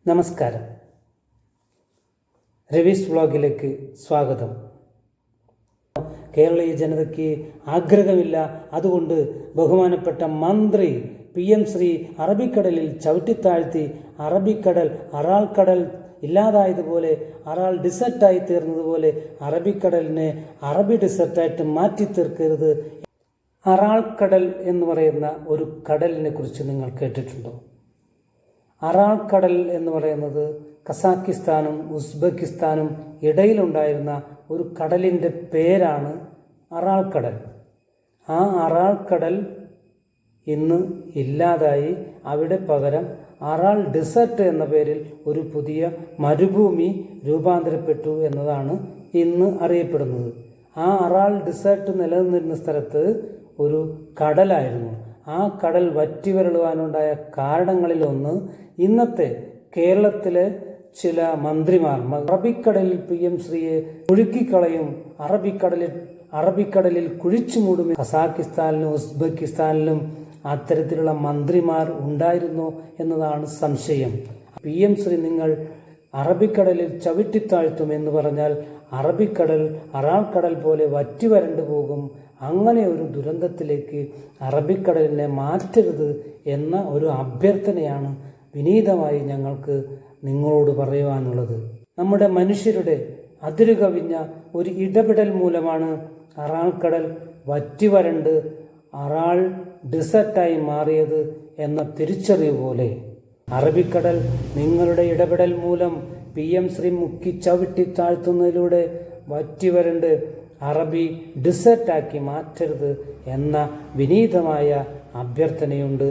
നമസ്കാരം. രവീസ് വ്ളോഗിലേക്ക് സ്വാഗതം. കേരളീയ ജനതയ്ക്ക് ആഗ്രഹമില്ല, അതുകൊണ്ട് ബഹുമാനപ്പെട്ട മന്ത്രി PM ശ്രീ അറബിക്കടലിൽ ചവിട്ടിത്താഴ്ത്തി അറബിക്കടൽ അറാൾക്കടൽ ഇല്ലാതായതുപോലെ അറാൾ ഡിസർട്ടായി തീർന്നതുപോലെ അറബിക്കടലിനെ അറബി ഡിസർട്ടായിട്ട് മാറ്റി തീർക്കരുത്. അറാൾക്കടൽ എന്ന് പറയുന്ന ഒരു കടലിനെ കുറിച്ച് നിങ്ങൾ കേട്ടിട്ടുണ്ടോ? അറാൾക്കടൽ എന്ന് പറയുന്നത് കസാക്കിസ്ഥാനും ഉസ്ബെക്കിസ്ഥാനും ഇടയിലുണ്ടായിരുന്ന ഒരു കടലിൻ്റെ പേരാണ് അറാൾക്കടൽ. ആ അറാൾക്കടൽ ഇന്ന് ഇല്ലാതായി. അവിടെ പകരം അറാൾ ഡിസർട്ട് എന്ന പേരിൽ ഒരു പുതിയ മരുഭൂമി രൂപാന്തരപ്പെട്ടു എന്നതാണ് ഇന്ന് അറിയപ്പെടുന്നത്. ആ അറാൾ ഡിസർട്ട് നിലനിന്നിരുന്ന സ്ഥലത്ത് ഒരു കടലായിരുന്നു. ആ കടൽ വറ്റിവരളുവാനുണ്ടായ കാരണങ്ങളിലൊന്ന് ഇന്നത്തെ കേരളത്തിലെ ചില മന്ത്രിമാർ അറബിക്കടലിൽ PM ശ്രീയെ ഒഴുക്കിക്കളയും, അറബിക്കടലിൽ കുഴിച്ചു മൂടും. കസാക്കിസ്ഥാനിലും ഉസ്ബെക്കിസ്ഥാനിലും അത്തരത്തിലുള്ള മന്ത്രിമാർ ഉണ്ടായിരുന്നു എന്നതാണ് സംശയം. PM ശ്രീ നിങ്ങൾ അറബിക്കടലിൽ ചവിട്ടിത്താഴ്ത്തും എന്ന് പറഞ്ഞാൽ അറബിക്കടൽ അറാൾക്കടൽ പോലെ വറ്റി വരണ്ടു പോകും. അങ്ങനെ ഒരു ദുരന്തത്തിലേക്ക് അറബിക്കടലിനെ മാറ്റരുത് എന്ന ഒരു അഭ്യർത്ഥനയാണ് വിനീതമായി ഞങ്ങൾക്ക് നിങ്ങളോട് പറയുവാനുള്ളത്. നമ്മുടെ മനുഷ്യരുടെ അതിരുകവിഞ്ഞ ഒരു ഇടപെടൽ മൂലമാണ് അറാൾക്കടൽ വറ്റി വരണ്ട് അറാൾ ഡിസർട്ടായി മാറിയത് എന്ന തിരിച്ചറിവ് പോലെ അറബിക്കടൽ നിങ്ങളുടെ ഇടപെടൽ മൂലം PM ശ്രീ മുക്കി ചവിട്ടി താഴ്ത്തുന്നതിലൂടെ വറ്റി വരണ്ട് അറബി ഡിസർട്ടാക്കി മാറ്റരുത് എന്ന വിനീതമായ അഭ്യർത്ഥനയുണ്ട്.